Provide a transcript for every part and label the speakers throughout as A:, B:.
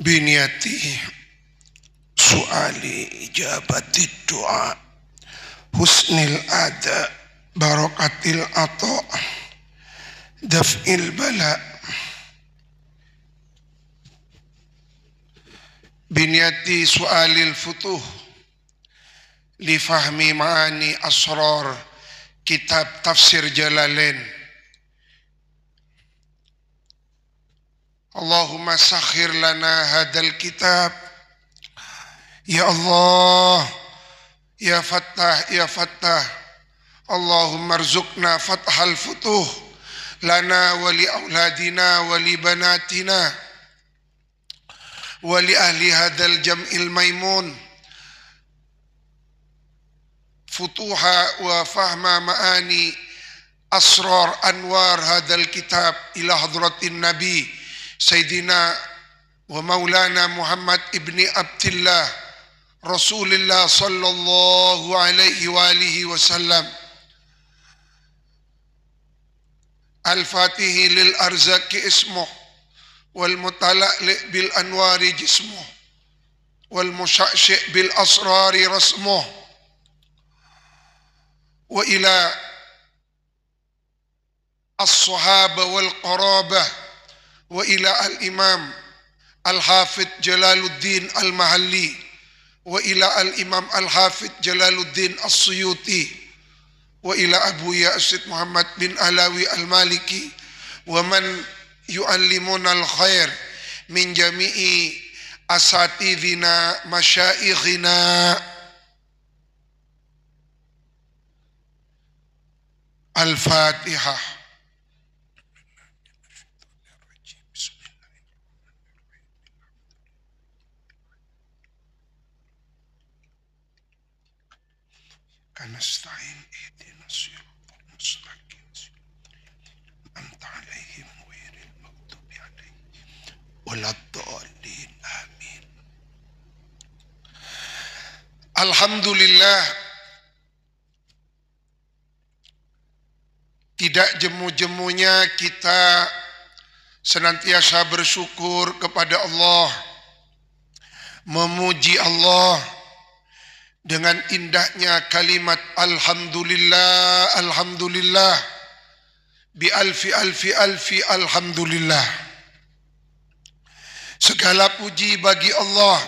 A: biniyati su'ali ijabati doa husnil ada barakatil ata daf'il bala biniyati su'alil futuh li fahmi ma'ani asrar kitab tafsir Jalalain. Allahumma sakhir lana hadal kitab ya Allah ya Fattah ya Fattah. Allahumma rzuqna fathal futuh lana wa li auladina wa li banatina wa li ahli hadal jam'il maimun futuha wa fahma ma'ani asrar anwar hadal kitab ila hadratin nabi Sayyidina wa maulana Muhammad ibni Abdillah Rasulullah sallallahu alaihi wa alihi wasallam. Al-Fatihi lil arzaki ismuh wal mutala'li bil anwari jismuh wal musya'syi' bil asrari rasmuh wa ila as-sahaba wal qarabah wa ila al-imam al-hafidh Jalaluddin al-Mahalli wa ila al-imam al-hafidh Jalaluddin as-Suyuti wa ila Abu Yazid Muhammad bin Alawi al-Maliki wa man yu'allimuna al-khair min jami'i asatidhina masyaikhina. Al-Fatihah. Kanasta'in ihdinas siratal mustaqim anta 'alaihim ghairil maghdubi 'alaihim waladdallin amin. Alhamdulillah, tidak jemu-jemunya kita senantiasa bersyukur kepada Allah, memuji Allah dengan indahnya kalimat alhamdulillah, alhamdulillah, bi alfi alfi alfi alhamdulillah. Segala puji bagi Allah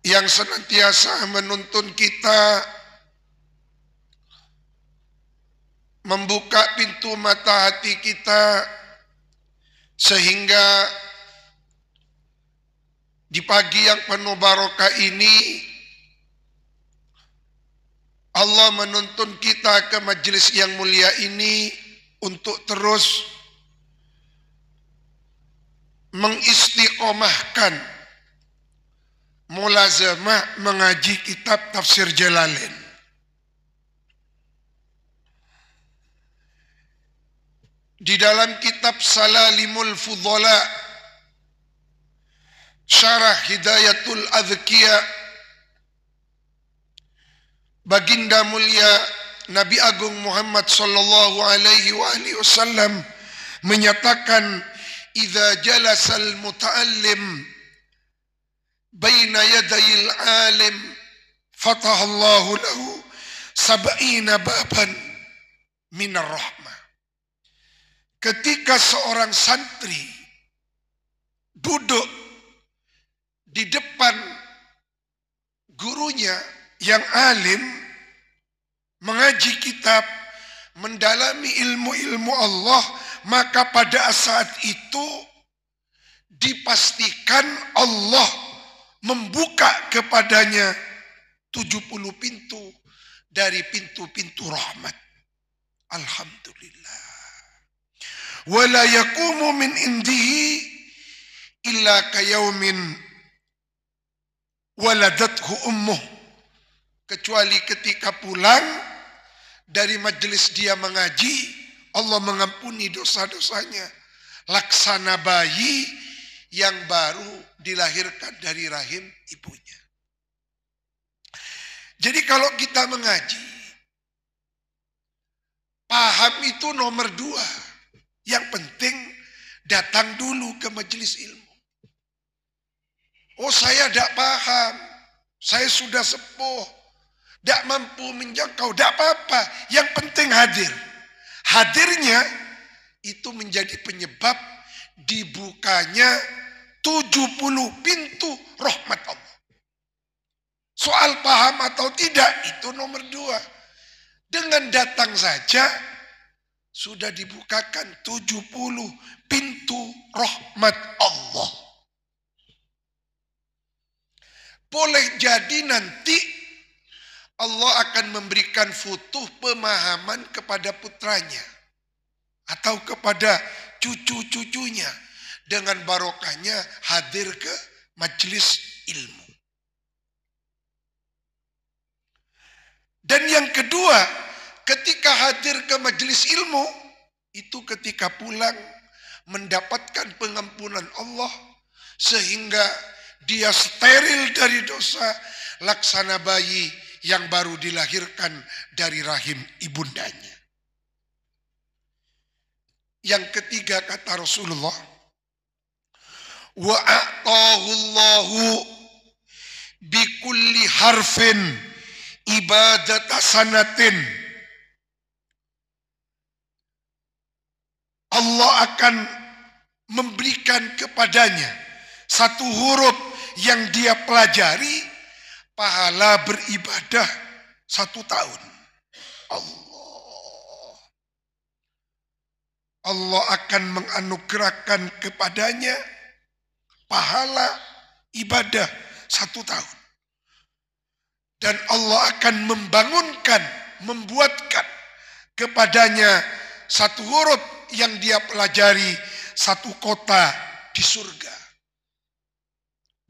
A: yang senantiasa menuntun kita, membuka pintu mata hati kita, sehingga di pagi yang penuh barokah ini Allah menuntun kita ke majelis yang mulia ini untuk terus mengistiqomahkan mulazamah mengaji kitab tafsir Jalalain. Di dalam kitab Salalimul Fudhala Syarah Hidayatul Adhkiya, Baginda mulia Nabi Agung Muhammad sallallahu alaihi wasallam menyatakan, idza jalasal muta'allim baina yadayil alim fatahallahu lahu sab'ina baban minar rahmah. Ketika seorang santri duduk di depan gurunya yang alim, mengaji kitab, mendalami ilmu-ilmu Allah, maka pada saat itu dipastikan Allah membuka kepadanya 70 pintu dari pintu-pintu rahmat. Alhamdulillah. Wala yaqumu min indihi illa kayaumin waladathu ummuh, kecuali ketika pulang dari majelis dia mengaji, Allah mengampuni dosa-dosanya laksana bayi yang baru dilahirkan dari rahim ibunya. Jadi kalau kita mengaji, paham itu nomor 2. Yang penting datang dulu ke majelis ilmu. Oh, saya tidak paham, saya sudah sepuh, tidak mampu menjangkau, tidak apa-apa. Yang penting hadir. Hadirnya itu menjadi penyebab dibukanya 70 pintu rahmat Allah. Soal paham atau tidak itu nomor 2. Dengan datang saja sudah dibukakan 70 pintu rahmat Allah. Boleh jadi nanti Allah akan memberikan futuh pemahaman kepada putranya atau kepada cucu-cucunya dengan barokahnya hadir ke majelis ilmu. Dan yang kedua, ketika hadir ke majelis ilmu, itu ketika pulang mendapatkan pengampunan Allah sehingga dia steril dari dosa laksana bayi yang baru dilahirkan dari rahim ibundanya. Yang ketiga kata Rasulullah, wa a'tahu Allahu bi kulli harfin ibadat sanatin. Allah akan memberikan kepadanya satu huruf yang dia pelajari pahala beribadah 1 tahun. Allah akan menganugerahkan kepadanya pahala ibadah 1 tahun. Dan Allah akan membuatkan kepadanya satu huruf yang dia pelajari 1 kota di surga.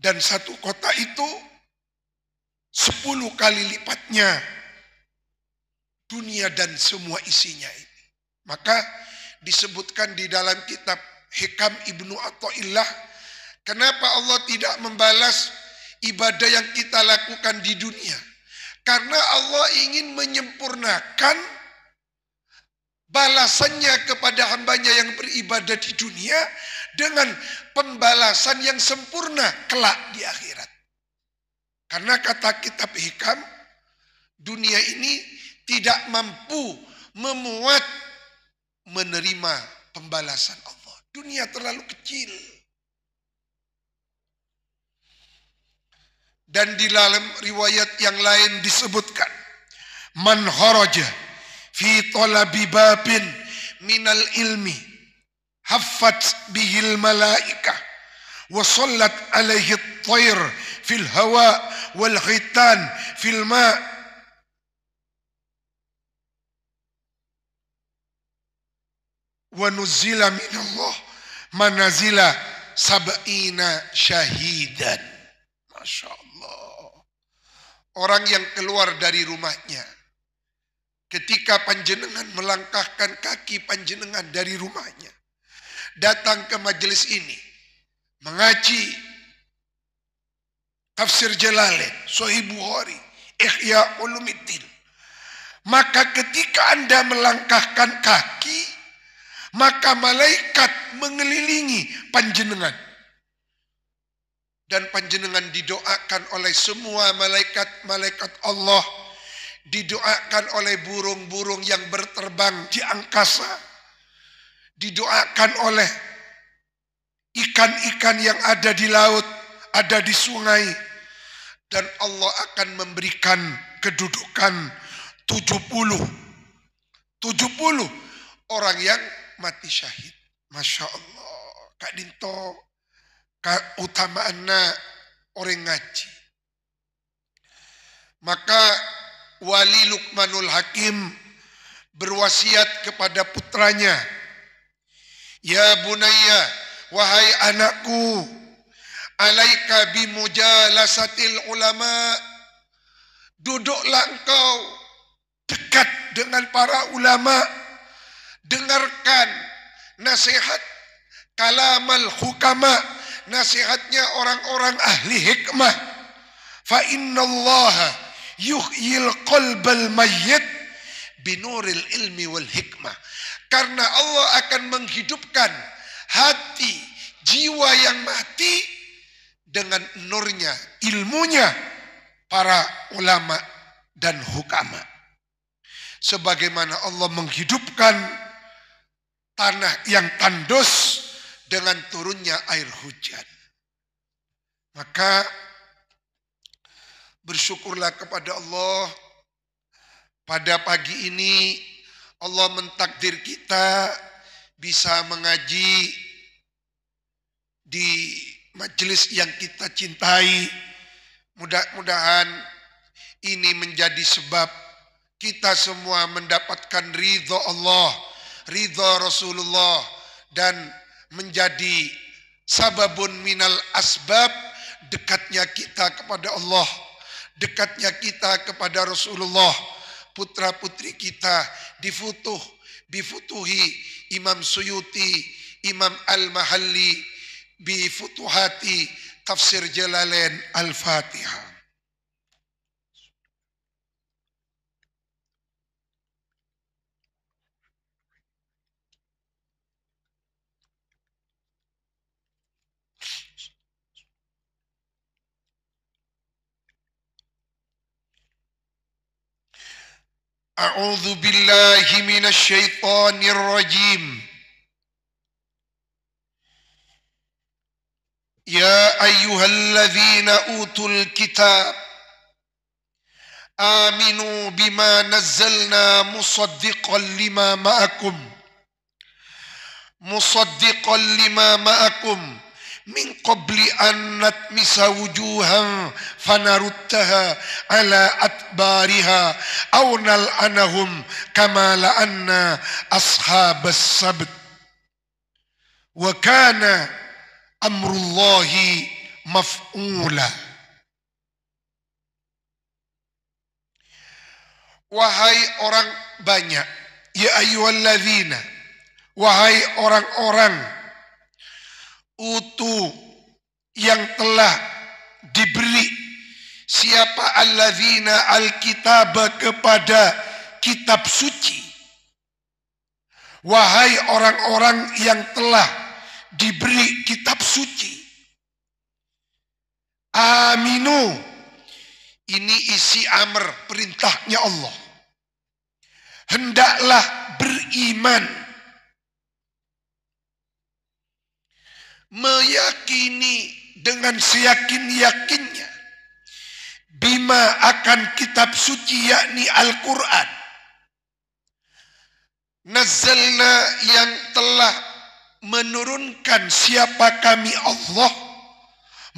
A: Dan 1 kota itu 10 kali lipatnya dunia dan semua isinya ini. Maka disebutkan di dalam kitab Hikam Ibnu Athaillah, kenapa Allah tidak membalas ibadah yang kita lakukan di dunia? Karena Allah ingin menyempurnakan balasannya kepada hambanya yang beribadah di dunia dengan pembalasan yang sempurna kelak di akhirat. Karena kata kitab Hikam, dunia ini tidak mampu memuat menerima pembalasan Allah. Dunia terlalu kecil. Dan di dalam riwayat yang lain disebutkan, man kharaja fi talabi babin minal ilmi haffat bihil malaikah wa sallat alaihi at-tayr fil hawa wal khitan fil ma' wa nuzila minallah manazila sab'ina syahidan. Masya Allah. Orang yang keluar dari rumahnya, ketika panjenengan melangkahkan kaki panjenengan dari rumahnya, datang ke majelis ini, mengaji tafsir Jalalain, Sahih Bukhari, Ihya Ulumuddin, maka ketika Anda melangkahkan kaki, maka malaikat mengelilingi panjenengan. Dan panjenengan didoakan oleh semua malaikat-malaikat Allah. Didoakan oleh burung-burung yang berterbang di angkasa. Didoakan oleh ikan-ikan yang ada di laut, ada di sungai. Dan Allah akan memberikan kedudukan 70 orang yang mati syahid. Masya Allah. Kak Dinto, keutamaannya orang ngaji. Maka Wali Luqmanul Hakim berwasiat kepada putranya, ya bunayya, wahai anakku, alaika bimujalasatil ulama, duduklah engkau dekat dengan para ulama, dengarkan nasihat kalamal hukama, nasihatnya orang-orang ahli hikmah. Fa innallaha yuhyil qalbal mayyit binuril ilmi wal hikmah. Karena Allah akan menghidupkan hati jiwa yang mati dengan nurnya, ilmunya para ulama dan hukama. Sebagaimana Allah menghidupkan tanah yang tandus dengan turunnya air hujan. Maka bersyukurlah kepada Allah, pada pagi ini Allah mentakdir kita bisa mengaji di majelis yang kita cintai. Mudah-mudahan ini menjadi sebab kita semua mendapatkan ridho Allah, ridho Rasulullah, dan menjadi sababun minal asbab dekatnya kita kepada Allah, dekatnya kita kepada Rasulullah. Putra-putri kita difutuhi Imam Suyuti, Imam Al-Mahalli, bifutuhati tafsir Jalalain. Al-Fatihah. A'udzu billahi minasy syaithanir rajim. Ya ayyuhalladzina utul kitab aminu bima nazzalna musaddiqan lima ma'akum min qabli an natmisa wujuhan fanaruttaha ala atbariha aw nal'anahum kama la'anna ashabas sabt wa kana amrullahi maf'ula. Wahai orang banyak, ya ayyuhalladzina, wahai orang-orang utu yang telah diberi, siapa alladzina alkitaba, kepada kitab suci. Wahai orang-orang yang telah diberi kitab suci. Aminu, ini isi amr, perintahnya Allah. Hendaklah beriman, meyakini dengan seyakin-yakinnya bima akan kitab suci, yakni Al-Quran. Nazzalna, yang telah menurunkan siapa kami Allah,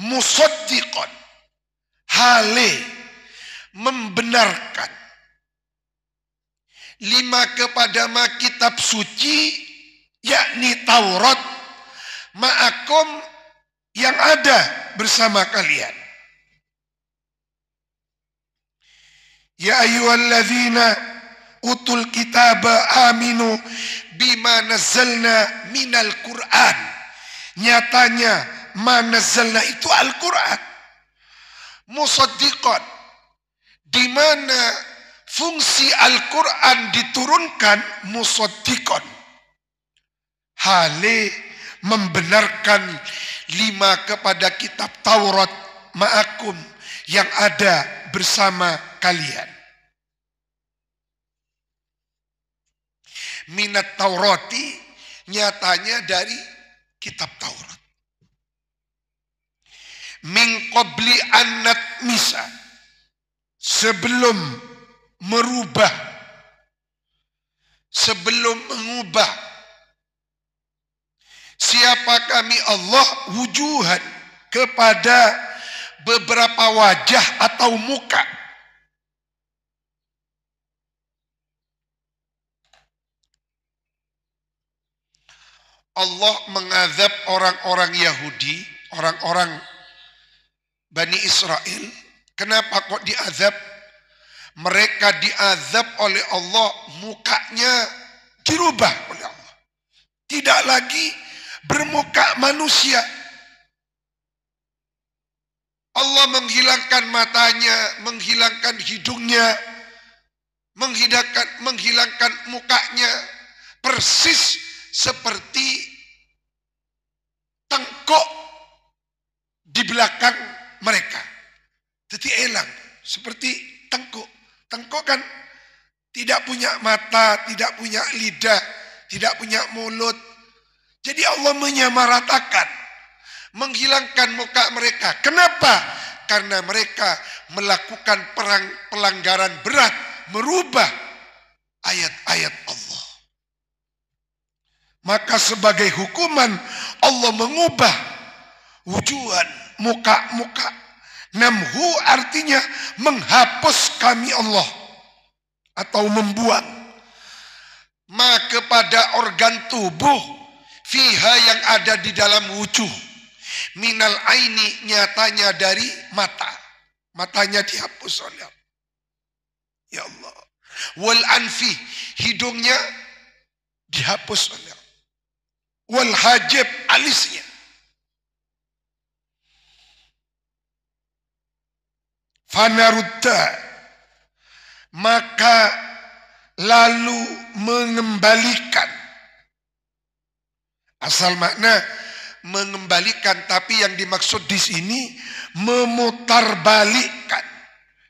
A: musaddiqan, hale membenarkan, lima kepada kitab suci, yakni Taurat, ma'akum, yang ada bersama kalian. Ya ayyuhalladzina utul kitaba aminu bima nazzalna minal Qur'an. Nyatanya ma nazzalna itu Al-Quran. Musaddiqan, di mana fungsi Al-Quran diturunkan, musaddiqan, hale membenarkan, lima kepada kitab Taurat, ma'akum, yang ada bersama kalian. Minat Taurati, nyatanya dari kitab Taurat. Min qabli annat misa, sebelum merubah, sebelum mengubah siapa kami Allah, wujuhan, kepada beberapa wajah atau muka. Allah mengazab orang-orang Yahudi, orang-orang Bani Israel. Kenapa kok diazab? Mereka diazab oleh Allah, mukanya dirubah oleh Allah. Tidak lagi bermuka manusia. Allah menghilangkan matanya, menghilangkan hidungnya, menghilangkan mukanya, persis seperti tengkok belakang mereka. Jadi elang seperti tengkuk. Tengkuk kan tidak punya mata, tidak punya lidah, tidak punya mulut. Jadi Allah menyamaratakan, menghilangkan muka mereka. Kenapa? Karena mereka melakukan pelanggaran berat, merubah ayat-ayat Allah. Maka sebagai hukuman Allah mengubah wujuhan, muka-muka. Namhu artinya menghapus kami Allah atau membuang. Ma kepada organ tubuh fiha yang ada di dalam wujuh. Minal aini nyatanya dari mata. Matanya dihapus oleh Allah. Ya Allah. Wal anfi hidungnya dihapus oleh Allah. Wal hajib alisnya. Fanarudda maka lalu mengembalikan. Asal makna mengembalikan, tapi yang dimaksud di sini memutarbalikkan.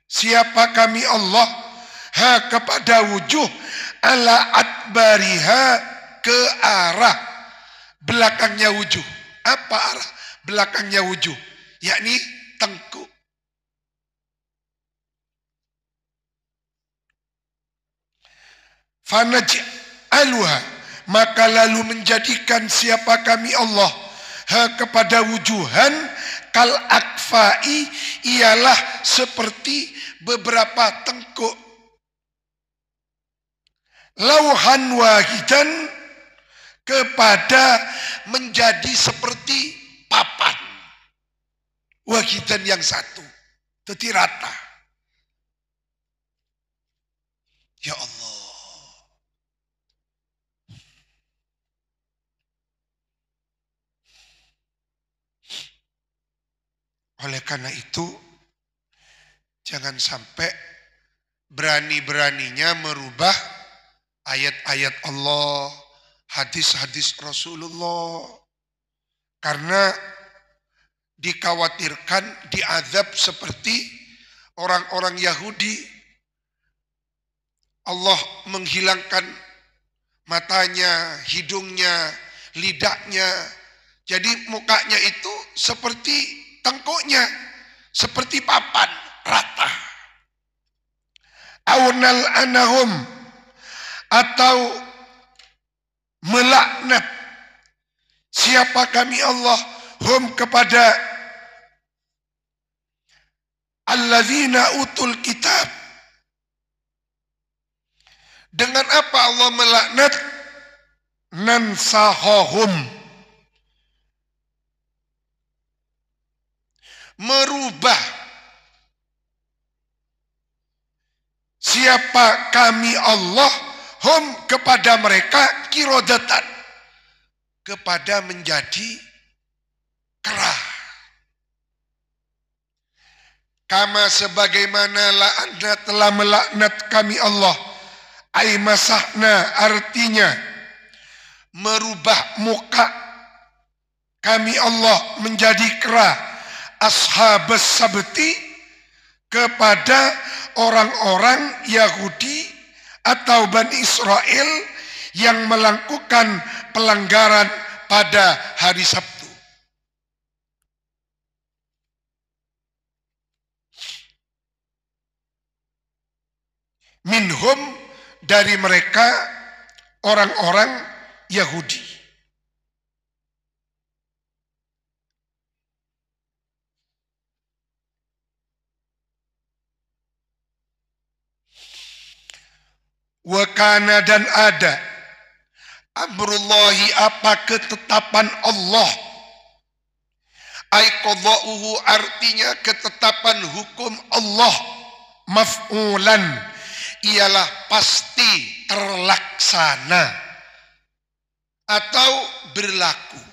A: Siapa kami Allah? Ha kepada wujuh ala adbariha ke arah belakangnya wujuh. Apa arah belakangnya wujuh? Yakni tengkuk. Fanaj'aluha maka lalu menjadikan siapa kami Allah kepada wujuhan kal akfai ialah seperti beberapa tengkuk. Lauhan wahidan kepada menjadi seperti papan. Wahidan yang satu. Jadi rata. Ya Allah. Oleh karena itu, jangan sampai berani-beraninya merubah ayat-ayat Allah, hadis-hadis Rasulullah. Karena dikhawatirkan diazab seperti orang-orang Yahudi. Allah menghilangkan matanya, hidungnya, lidahnya. Jadi mukanya itu seperti tengkuknya, seperti papan, rata. Awnal anahum atau melaknat siapa kami Allah hum kepada alladzina utul kitab. Dengan apa Allah melaknat? Nansahahum, merubah siapa kami Allah hum kepada mereka kirodatan, kepada menjadi kera. Kama sebagaimana la'ana telah melaknat kami Allah. Ay masahna artinya merubah muka kami Allah menjadi kera. Ashabas sabti kepada orang-orang Yahudi atau Bani Israel yang melakukan pelanggaran pada hari Sabtu. Minhum dari mereka orang-orang Yahudi. Wakana dan ada amrullahi apa ketetapan Allah. Ay qada'uhu artinya ketetapan hukum Allah. Maf'ulan ialah pasti terlaksana atau berlaku.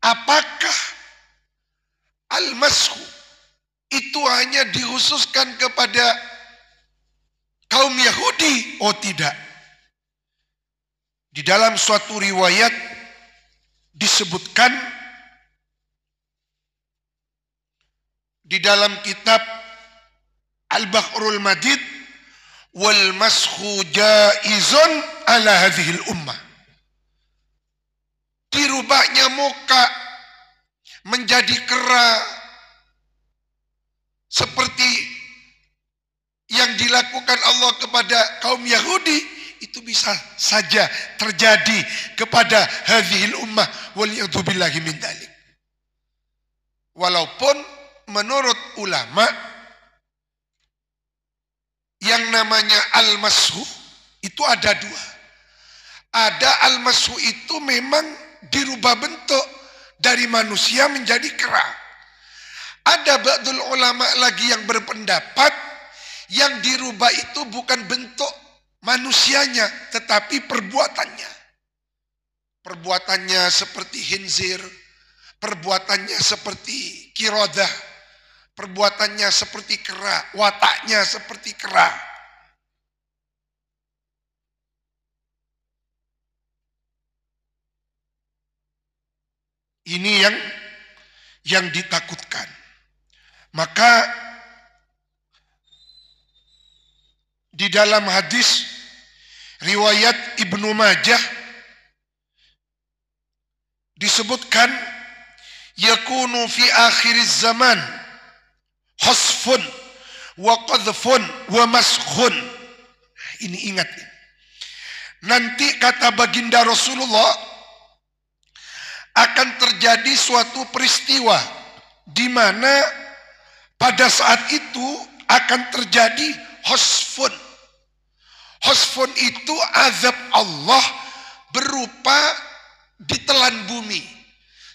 A: Apakah al-mashu itu hanya dikhususkan kepada Oh tidak. Di dalam suatu riwayat disebutkan di dalam kitab Al-Bahrul Madid, wal mashu jaizun ala hadhil ummah. Dirubahnya muka menjadi kera seperti yang dilakukan Allah kepada kaum Yahudi, itu bisa saja terjadi kepada hadhil ummah waliyadzubillahi min dzalik. Walaupun menurut ulama yang namanya al-mashu itu ada dua. Ada al-mashu itu memang dirubah bentuk dari manusia menjadi kera. Ada ba'dul ulama lagi yang berpendapat yang dirubah itu bukan bentuk manusianya, tetapi perbuatannya. Perbuatannya seperti khinzir, perbuatannya seperti kirodah, perbuatannya seperti kera, wataknya seperti kera. Ini yang ditakutkan. Maka di dalam hadis riwayat Ibnu Majah disebutkan yakunu fi akhiriz zaman hasfun wa qadhfun wa maskhun. Ini ingat. Nanti kata baginda Rasulullah akan terjadi suatu peristiwa di mana pada saat itu akan terjadi hasfun. Hasfun itu azab Allah berupa ditelan bumi,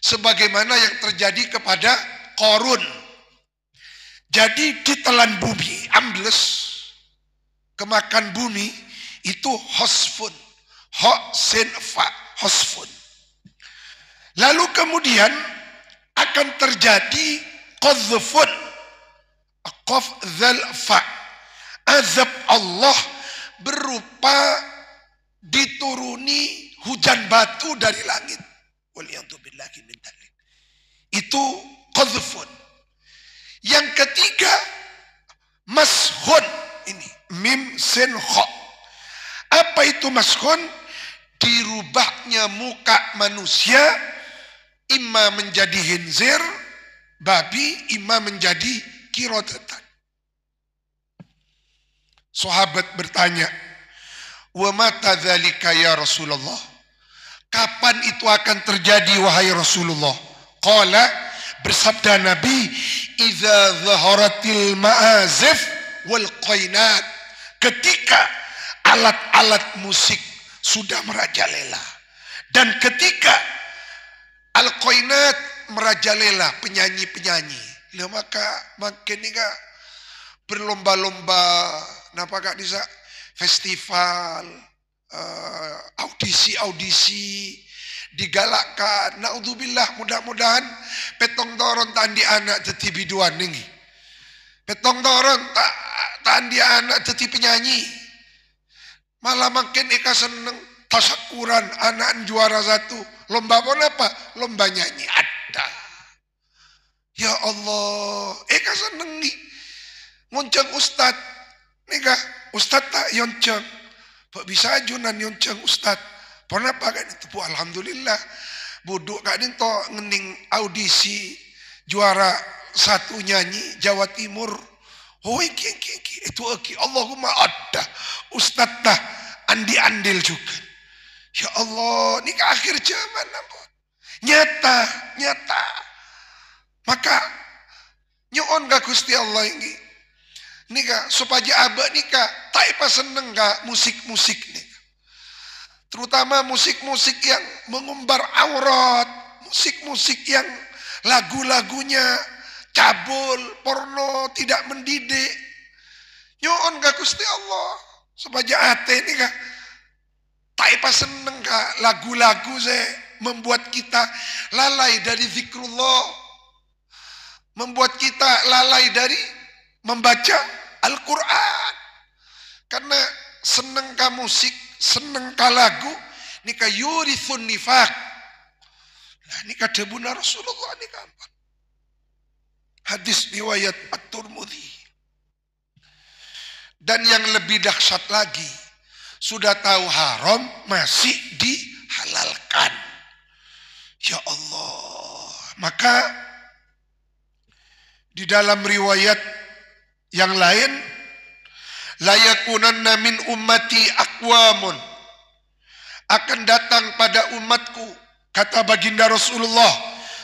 A: sebagaimana yang terjadi kepada Qarun. Jadi ditelan bumi, ambles, kemakan bumi, itu hasfun. Ha sin fa, hasfun. Lalu kemudian akan terjadi qadhfun, qaf dzal fa. Azab Allah berupa dituruni hujan batu dari langit. Waliyadzubillahi min dzalik. Itu qadhfun. Yang ketiga mashun. Ini mim sin kha. Apa itu mashun? Dirubahnya muka manusia imma menjadi khinzir, babi, imma menjadi kirodatan. Sahabat bertanya, wa mata dzalika ya Rasulullah? Kapan itu akan terjadi wahai Rasulullah? Qala, bersabda Nabi, idza zaharatil ma'azif wal qainat. Ketika alat-alat musik sudah merajalela dan ketika al-qainat merajalela, penyanyi-penyanyi. Maka makin ini berlomba-lomba, napa kak bisa festival, audisi digalakkan. Naudzubillah, mudah-mudahan petong toron tandi anak jadi biduan nih. Petong toron tandi anak jadi penyanyi. Malah makin eka seneng tasakuran anak juara satu. Lomba apa? Lomba nyanyi ada. Ya Allah, eka seneng nih. Ngonceng ustad. Nika ustad tak yonceng. Pak bisa ajunan yonceng ustad. Kenapa kan itu? Alhamdulillah. Buduk kan itu ngening audisi juara satu nyanyi Jawa Timur. Oh iki itu iki. Allahumma ada. Ustad tah andi andil juga. Ya Allah, ini ke akhir zaman ampun. Nyata. Maka nyon gak Gusti Allah ini. Nika supaya abah nika tak seneng gak musik-musik nih. Terutama musik-musik yang mengumbar aurat, musik-musik yang lagu-lagunya cabul, porno, tidak mendidik. Nyon gak Gusti Allah supaya ate nika tak seneng gak lagu-lagu saya membuat kita lalai dari zikrullah, membuat kita lalai dari membaca Al-Quran. Karena seneng ka musik, seneng ka lagu, nika yurithun nifaq. Nah, nika debuna Rasulullah nika apa? Hadis riwayat At-Tirmidzi. Dan yang lebih dahsyat lagi, sudah tahu haram masih dihalalkan. Ya Allah. Maka di dalam riwayat yang lain, la yakunanna min ummati aqwamun, akan datang pada umatku, kata baginda Rasulullah,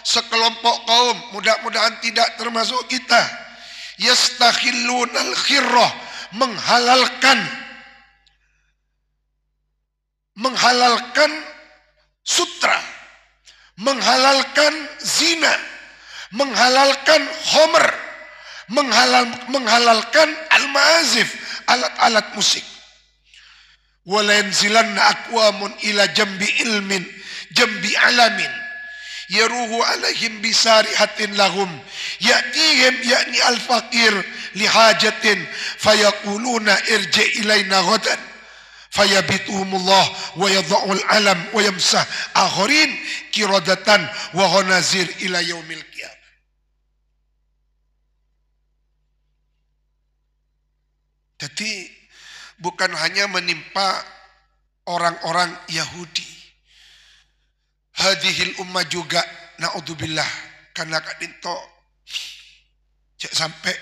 A: sekelompok kaum, mudah-mudahan tidak termasuk kita, yastakhillunal khirrah, menghalalkan sutra, menghalalkan zina, menghalalkan homer, menghalalkan al-ma'azif, alat-alat musik. Wala yanzilanna aqwamun ila jambi ilmin, jambi alamin, yaruhu alaihim bisarihatin lahum, ya'tihim ya'ni al-faqir lihajatin, fayaquluna irji ilaina ghadan, fayabituhumullah wa yadha'ul alam wa yamsah akharin kiradatan wa ghanazir ila yaumil qiyamah. Jadi bukan hanya menimpa orang-orang Yahudi, hadhil ummah juga, naudzubillah, karena kadinto cek sampai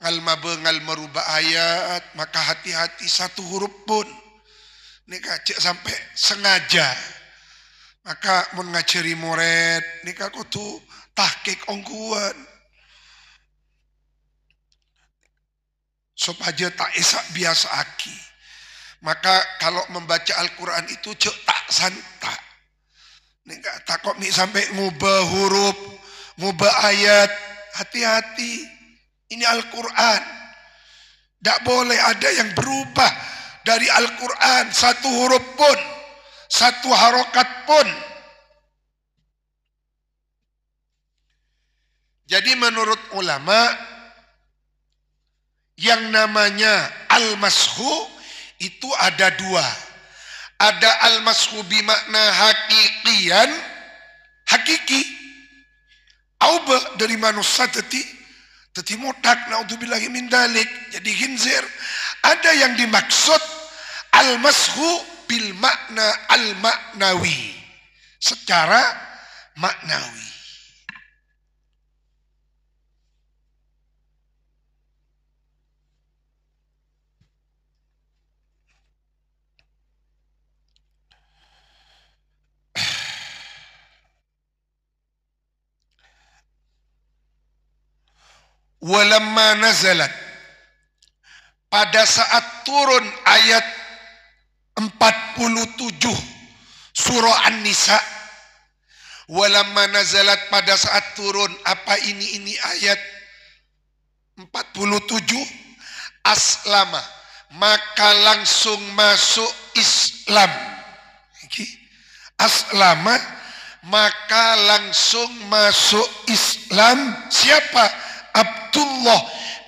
A: ngal merubah ayat, maka hati-hati satu huruf pun nika cek sampai sengaja, maka mun ngajari murid nika kudu tahqiq ongguan supaya tak esak biasa aki. Maka kalau membaca Al-Quran itu cek tak santak. Nika takut mi sampai ngubah huruf, ngubah ayat, hati-hati. Ini Al-Quran. Tidak boleh ada yang berubah dari Al-Quran. Satu huruf pun. Satu harokat pun. Jadi menurut ulama, yang namanya al-mashu itu ada dua. Ada al-mashu bimakna hakikian, hakiki. Auba dari manusia teti mutak, naudzubillahi min dalik, jadi khinzir. Ada yang dimaksud al-mashu bil makna al-maknawi, secara maknawi. Walamma nazalat, pada saat turun ayat 47 surah An-Nisa. Walamma nazalat, pada saat turun apa ini ayat 47, aslama, maka langsung masuk Islam. Aslama, maka langsung masuk Islam. Siapa? Abdullah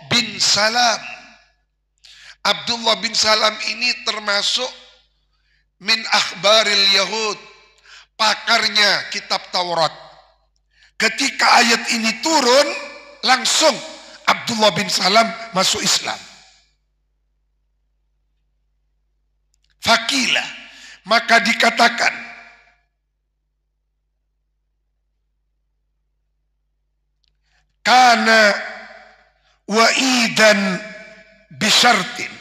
A: bin Salam. Abdullah bin Salam ini termasuk min akhbaril Yahud, pakarnya kitab Taurat. Ketika ayat ini turun, langsung Abdullah bin Salam masuk Islam. Fakila, maka dikatakan, kana wa'idan bisyartin,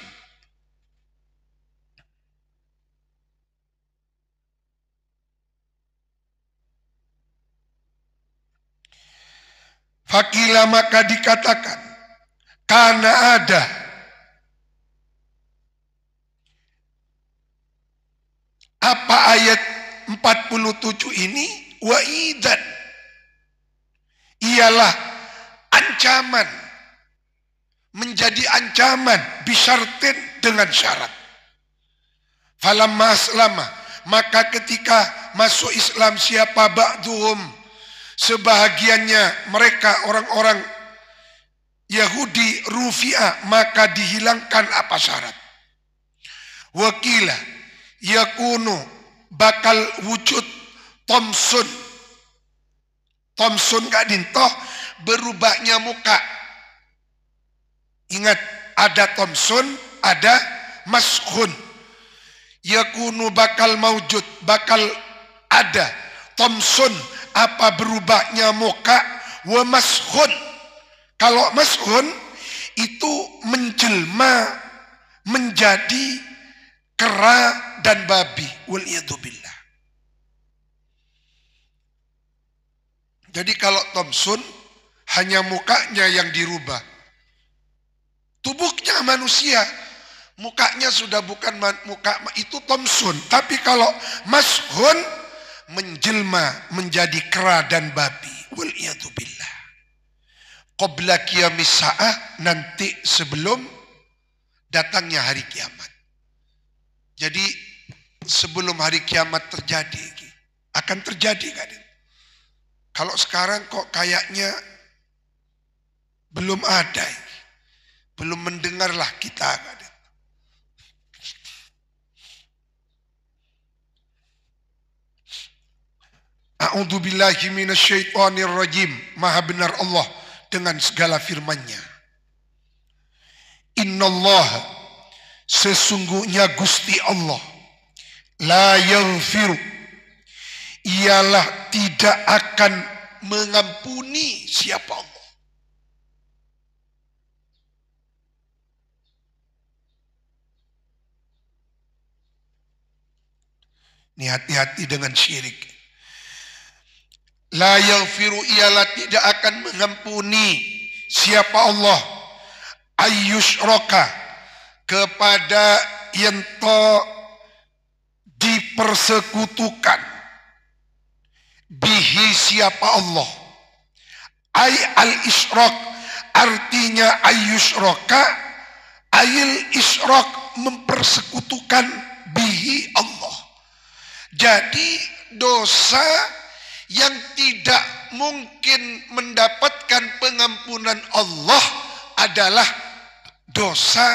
A: fakila, maka dikatakan, karena ada apa ayat 47 ini, wa'idan, ialah ancaman, menjadi ancaman, bisyartin, dengan syarat. Falamma aslama, maka ketika masuk Islam siapa ba'duhum, sebahagiannya mereka orang-orang Yahudi rufi'a, maka dihilangkan apa syarat. Wakila yakunu, bakal wujud tomsun. Tomsun gak dintoh, berubahnya muka. Ingat, ada tomsun, ada mashun. Yakunu bakal maujud, bakal ada. Tomsun, apa berubahnya muka. Wa mashun. Kalau mashun, itu menjelma menjadi kera dan babi. Waliyadzubillah. Jadi kalau tomsun, hanya mukanya yang dirubah. Tubuhnya manusia, mukanya sudah bukan muka, itu tomsun. Tapi kalau mashun, menjelma menjadi kera dan babi. Waliyadzubillah. Qabla qiyamis sa'ah, nanti sebelum datangnya hari kiamat. Jadi sebelum hari kiamat terjadi, akan terjadi kan? Kalau sekarang kok kayaknya belum ada, belum mendengarlah kita. A'udzubillahi minasyaitonirrajim. Maha benar Allah dengan segala firman-Nya. Innallaha, sesungguhnya Gusti Allah, la yaghfiru, ialah tidak akan mengampuni siapa Allah. Ini hati-hati dengan syirik. La yaghfiru, ialah tidak akan mengampuni siapa Allah. Ayyushraka, kepada yang dipersekutukan. Bihi, siapa Allah. Ay al-isyraq, artinya ayyushraka, ayil isyraq, mempersekutukan, bihi Allah. Jadi dosa yang tidak mungkin mendapatkan pengampunan Allah adalah dosa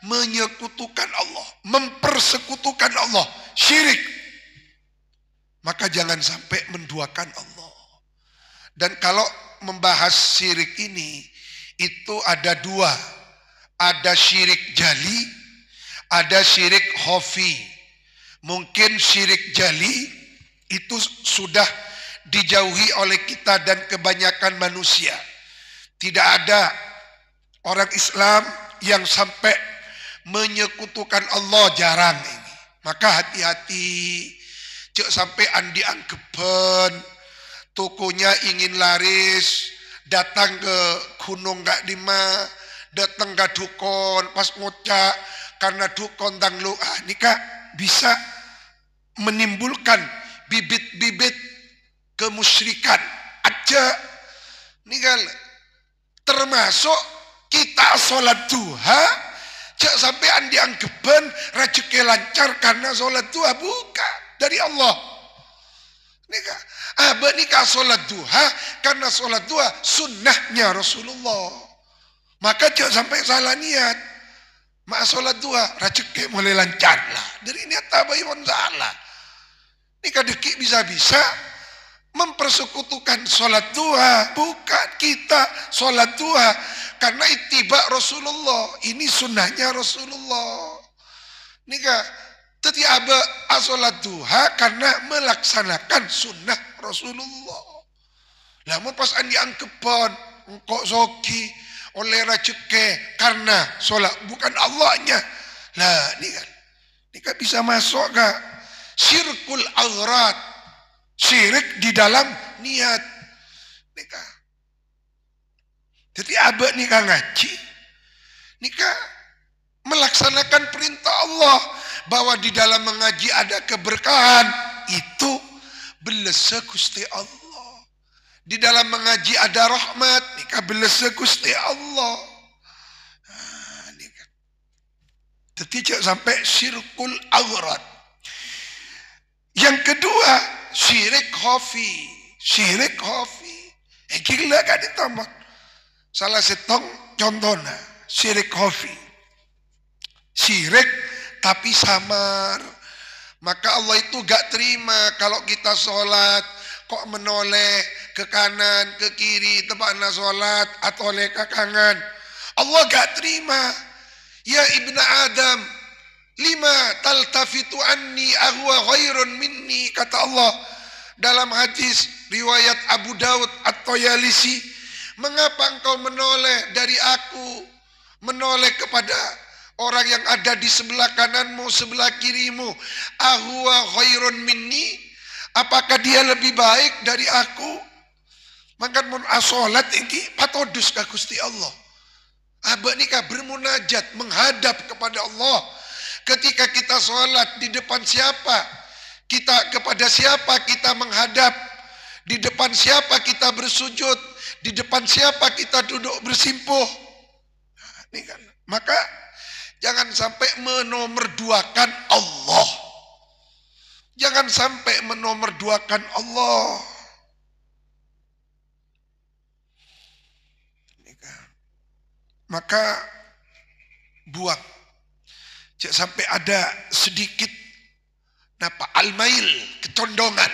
A: menyekutukan Allah, mempersekutukan Allah, syirik. Maka jangan sampai menduakan Allah. Dan kalau membahas syirik ini, itu ada dua. Ada syirik jali, ada syirik khafi. Mungkin syirik jali itu sudah dijauhi oleh kita dan kebanyakan manusia. Tidak ada orang Islam yang sampai menyekutukan Allah, jarang ini. Maka hati-hati. Cek sampai andi angkepen, tokonya ingin laris, datang ke gunung gak dima, datang ke dukun, pas ngocak, karena dukun tang lu, nikah bisa menimbulkan bibit-bibit kemusyrikan. Aja, nikah termasuk kita sholat duha, cek sampai andi angkepen, rezeki lancar karena sholat duha, bukan. Dari Allah. Nikah sholat duha karena sholat duha sunnahnya Rasulullah. Maka jangan sampai salah niat. Mak sholat duha rezeki mulai lancar lah. Dari niat tabayun salah. Nikah deki bisa-bisa mempersekutukan sholat duha. Bukan, kita sholat duha karena ittiba Rasulullah. Ini sunnahnya Rasulullah. Nikah tetiaba asolat duha karena melaksanakan sunnah Rasulullah. Namun pas andi angkepan, engkau soki oleh rezeki karena solat bukan Allahnya. Lah, ini kan bisa masuk ke syirkul aghrad, syirik di dalam niat. Nikah. Jadi abah nikah ngaji, nikah melaksanakan perintah Allah. Bahwa di dalam mengaji ada keberkahan, itu belesa Gusti Allah. Di dalam mengaji ada rahmat, nikah belesa Gusti Allah. Tidak sampai syirkul aghrad. Yang kedua, syirik khafi. Syirik khafi. Gila kan ditambah. Salah setong contohnya syirik khafi. Syirik tapi samar. Maka Allah itu gak terima kalau kita sholat kok menoleh ke kanan, ke kiri, tempatnya sholat atau oleh ke kanan. Allah gak terima. Ya ibna Adam, lima taltafitu anni ahwa ghairun minni, kata Allah dalam hadis riwayat Abu Daud At-Tayalisi. Mengapa engkau menoleh dari aku, menoleh kepada orang yang ada di sebelah kananmu, sebelah kirimu? Ahwa ghairun minni, apakah dia lebih baik dari aku? Maka mun asolat ini patodus ka Gusti Allah. Abah nikah bermunajat, menghadap kepada Allah. Ketika kita sholat, di depan siapa? Kepada siapa kita menghadap? Di depan siapa kita bersujud? Di depan siapa kita duduk bersimpuh? Nah, ini kan. Maka jangan sampai menomorduakan Allah. Jangan sampai menomorduakan Allah. Maka buang. Jangan sampai ada sedikit al-mail, kecondongan.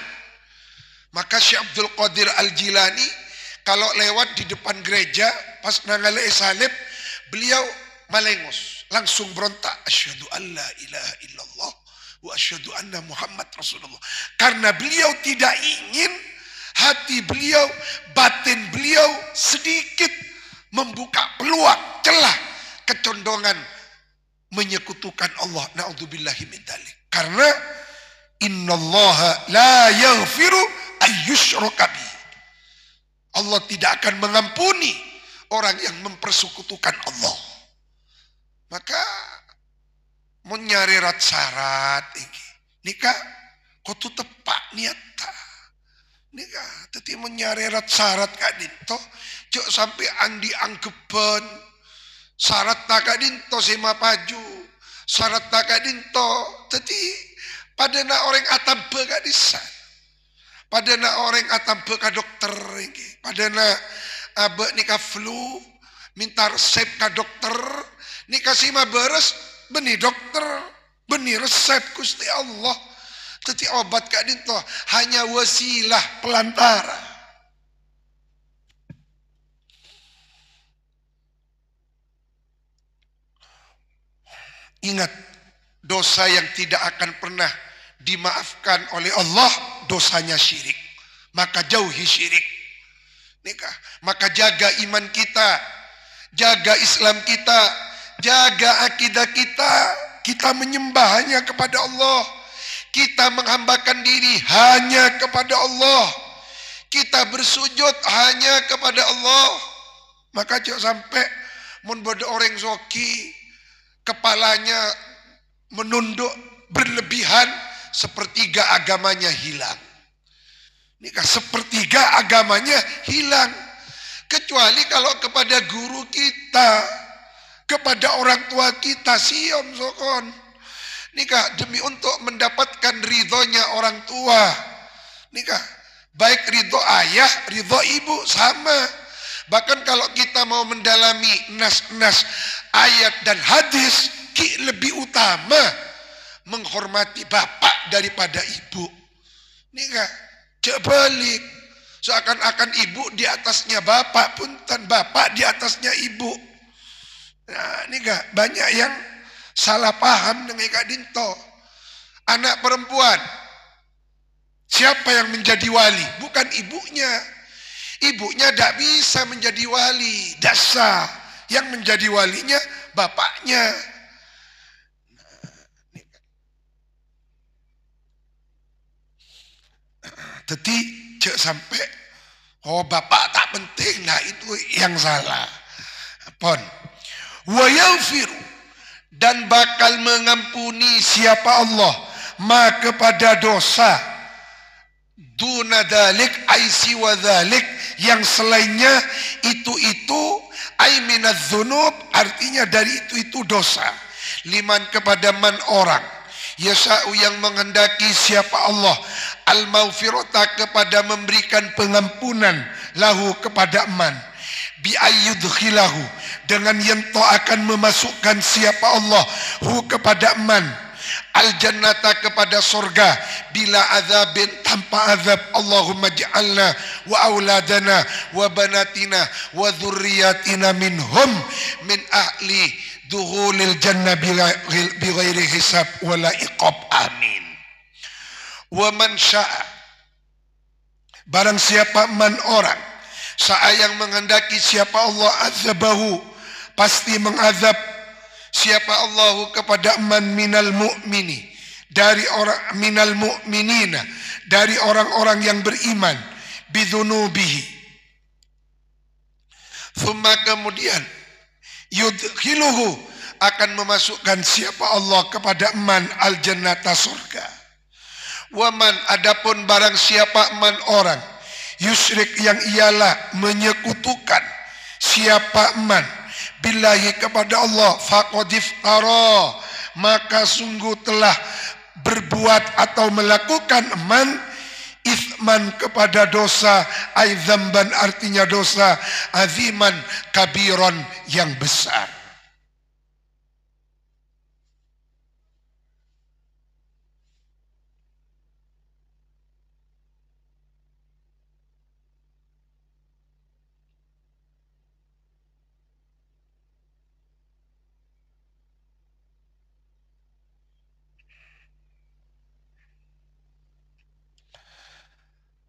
A: Maka Syekh Abdul Qadir Al-Jilani kalau lewat di depan gereja pas nanggale salib, beliau malengus, langsung berontak, asyhadu alla ilaha illallah wa asyhadu anna Muhammad Rasulullah. Karena beliau tidak ingin hati beliau, batin beliau sedikit membuka peluang, celah, kecondongan menyekutukan Allah. Na'udzubillahi min dzalik. Karena innallaha la yaghfiru ayyushraka bihi. Allah tidak akan mengampuni orang yang mempersekutukan Allah. Maka menyarirat syarat ini. Nikah kudu tepak niata. Nikah teti menyarirat syarat kadinto. Cuk sampai andi anggeban syarat tak dinto sema paju syarat tak dinto jadi pada na orang atambe gak disan pada na orang atambe ka dokter ini pada na abe nikah flu minta resep ka dokter nikah sima beres beni dokter beni resep Gusti Allah jadi obat gak dinto hanya wasilah pelantara. Ingat, dosa yang tidak akan pernah dimaafkan oleh Allah, dosanya syirik. Maka jauhi syirik. Nikah. Maka jaga iman kita, jaga Islam kita, jaga akidah kita. Kita menyembah hanya kepada Allah. Kita menghambakan diri hanya kepada Allah. Kita bersujud hanya kepada Allah. Maka jangan sampai mun bodo orang zoki kepalanya menunduk berlebihan, sepertiga agamanya hilang. Nikah sepertiga agamanya hilang. Kecuali kalau kepada guru kita, kepada orang tua kita, siom sokon. Nikah demi untuk mendapatkan ridhonya orang tua. Nikah baik ridho ayah, ridho ibu sama. Bahkan kalau kita mau mendalami nas-nas ayat dan hadis, lebih utama menghormati bapak daripada ibu. Ini enggak, cek balik. Seakan-akan ibu di atasnya bapak, punten bapak di atasnya ibu. Nah, ini enggak, banyak yang salah paham dengan Kak Dinto. Anak perempuan, siapa yang menjadi wali? Bukan ibunya. Ibunya tidak bisa menjadi wali, dasar. Yang menjadi walinya bapaknya. Jadi cek sampai bapak tak penting, nah itu yang salah. Pon. Wa yaghfiru, dan bakal mengampuni siapa Allah ma kepada dosa duna dalik aisi wa dalik, yang selainnya itu ai minadz dzunub, artinya dari itu dosa. Liman kepada man orang yasa'u yang menghendaki siapa Allah al-maghfirata kepada memberikan pengampunan lahu kepada man bi ayyudkhilahu, dengan yento akan memasukkan siapa Allah hu kepada man al-jannata, kepada surga, bila azabin, tanpa azab. Allahumma ja'alna wa auladana wa banatina wa dzurriyyatina minhum min ahli dukhulil jannah bighairi hisab wala iqab. Amin. Wa man syaa, barang siapa man orang syaa yang menghendaki siapa Allah azabahu, pasti mengazab siapa Allahu kepada man minal mu'mini, dari orang minal mu'minina, dari orang-orang yang beriman, bidzunubihi. Thumma, kemudian, yudkhiluhu, akan memasukkan siapa Allah kepada man al-jannata, surga. Waman, adapun barang siapa man orang yusyrik, yang ialah menyekutukan siapa man billahi, kepada Allah, faqad iftara, maka sungguh telah berbuat atau melakukan man ithman, kepada dosa, ay dzamban, artinya dosa, aziman, kabiron, yang besar.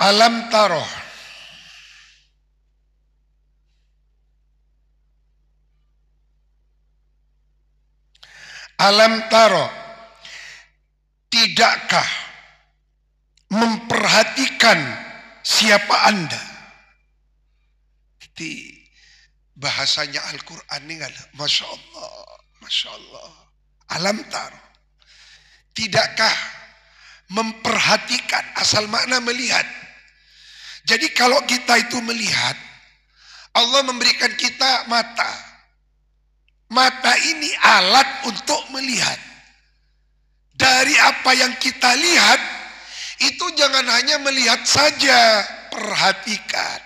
A: Alam taro, alam taro, tidakkah memperhatikan siapa Anda? Di bahasanya Al-Quran ini, Masya Allah, Masya Allah. Alam taro, tidakkah memperhatikan, asal makna melihat. Jadi kalau kita itu melihat, Allah memberikan kita mata. Mata ini alat untuk melihat. Dari apa yang kita lihat, itu jangan hanya melihat saja, perhatikan.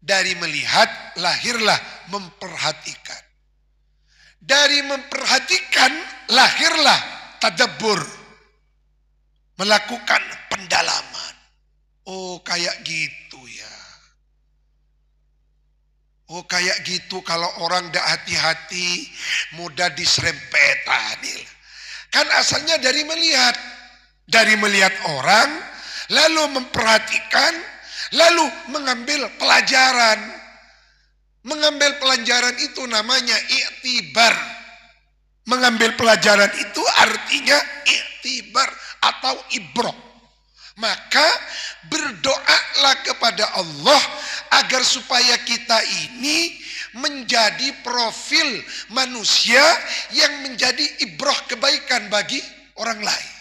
A: Dari melihat, lahirlah memperhatikan. Dari memperhatikan, lahirlah tadabbur, melakukan pendalaman. Oh, kayak gitu ya. Oh, kayak gitu kalau orang tidak hati-hati, mudah diserempet. Kan asalnya dari melihat. Dari melihat orang, lalu memperhatikan, lalu mengambil pelajaran. Mengambil pelajaran itu namanya i'tibar. Mengambil pelajaran itu artinya i'tibar atau ibrah. Maka berdoalah kepada Allah agar supaya kita ini menjadi profil manusia yang menjadi ibrah kebaikan bagi orang lain.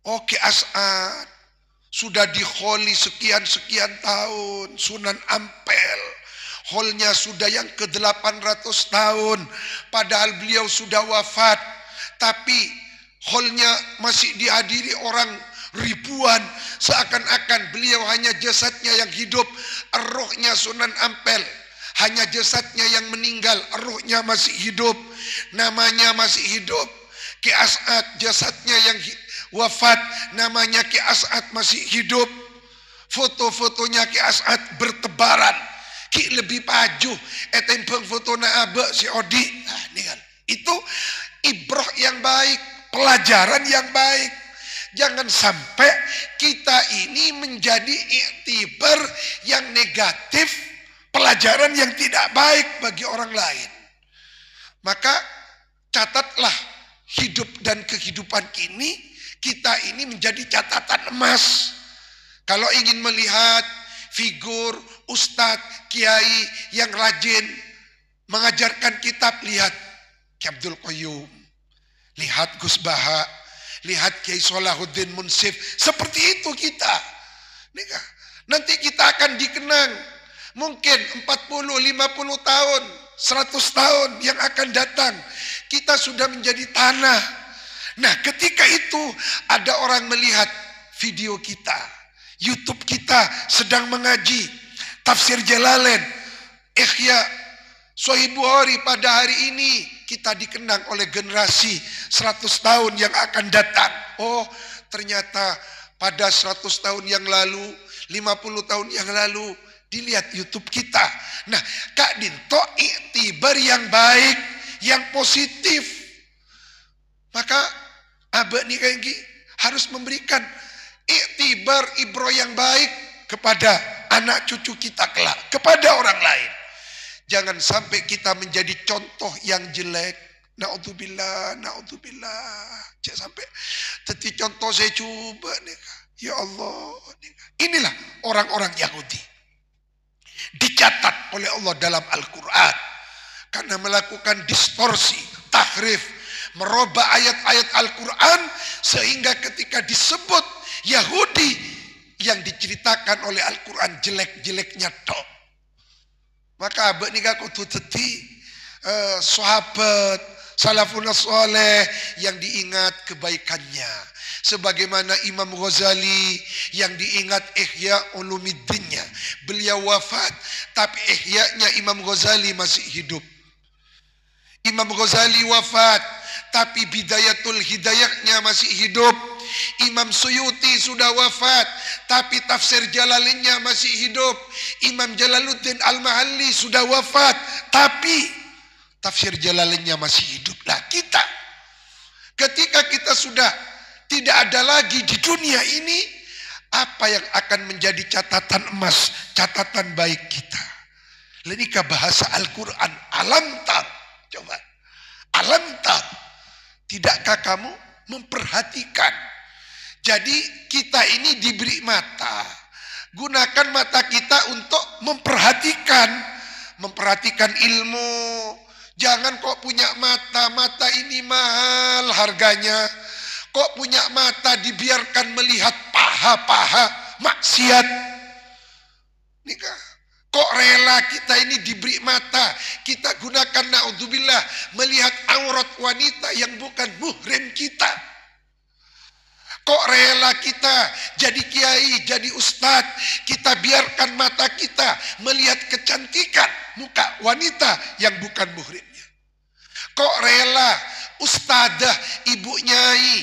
A: Oke, As'ad sudah di kholi sekian-sekian tahun, Sunan Ampel. Holnya sudah yang ke-800 tahun, padahal beliau sudah wafat. Tapi holnya masih dihadiri orang ribuan, seakan-akan beliau hanya jasadnya yang hidup, rohnya Sunan Ampel hanya jasadnya yang meninggal, rohnya masih hidup, namanya masih hidup. Ki As'ad jasadnya yang wafat, namanya Ki As'ad masih hidup. Foto-fotonya Ki As'ad bertebaran. Ki lebih pajuh etempeng fotona abe si Odi. Nah, ini kan itu ibrah yang baik, pelajaran yang baik. Jangan sampai kita ini menjadi iktibar yang negatif, pelajaran yang tidak baik bagi orang lain. Maka catatlah hidup dan kehidupan kini, kita ini menjadi catatan emas. Kalau ingin melihat figur ustadz, kiai yang rajin mengajarkan kitab, lihat Ki Abdul Qayyum, lihat Gus Baha, lihat Kiai Salahuddin Munsif. Seperti itu kita. Nanti kita akan dikenang. Mungkin 40, 50 tahun, 100 tahun yang akan datang, kita sudah menjadi tanah. Nah, ketika itu ada orang melihat video kita, YouTube kita sedang mengaji, tafsir Jalalain, Ihya Sahih Bukhari pada hari ini kita dikenang oleh generasi 100 tahun yang akan datang. Oh, ternyata pada 100 tahun yang lalu, 50 tahun yang lalu, dilihat YouTube kita. Nah, Kak Dinto iktibar yang baik, yang positif. Maka Abah nih kayak gini harus memberikan iktibar ibro yang baik kepada anak cucu kita kelak, kepada orang lain. Jangan sampai kita menjadi contoh yang jelek. Na'udzubillah, na'udzubillah. Jangan sampai teti contoh saya coba nih. Ya Allah. Inilah orang-orang Yahudi. Dicatat oleh Allah dalam Al-Quran. Karena melakukan distorsi, tahrif, merubah ayat-ayat Al-Quran. Sehingga ketika disebut Yahudi yang diceritakan oleh Al-Quran jelek-jeleknya tok. Maka abad ni aku tu teti sahabat salafun soleh yang diingat kebaikannya. Sebagaimana Imam Ghazali yang diingat Ihya Ulumuddinnya. Beliau wafat tapi Ihya-nya Imam Ghazali masih hidup. Imam Ghazali wafat tapi Bidayatul Hidayahnya masih hidup. Imam Suyuti sudah wafat tapi tafsir Jalalainnya masih hidup. Imam Jalaluddin Al-Mahalli sudah wafat tapi tafsir Jalalainnya masih hidup. Nah, kita ketika kita sudah tidak ada lagi di dunia ini, apa yang akan menjadi catatan emas, catatan baik kita? Lenika bahasa Al-Quran, alam tar. Coba, alam tar. Tidakkah kamu memperhatikan? Jadi kita ini diberi mata. Gunakan mata kita untuk memperhatikan. Memperhatikan ilmu. Jangan kok punya mata. Mata ini mahal harganya. Kok punya mata dibiarkan melihat paha-paha maksiat. Nikah. Kok rela kita ini diberi mata. Kita gunakan na'udzubillah melihat aurat wanita yang bukan muhrim kita. Kok rela kita jadi kiai, jadi ustadz, kita biarkan mata kita melihat kecantikan muka wanita yang bukan muhrimnya. Kok rela ustadzah, ibu nyai,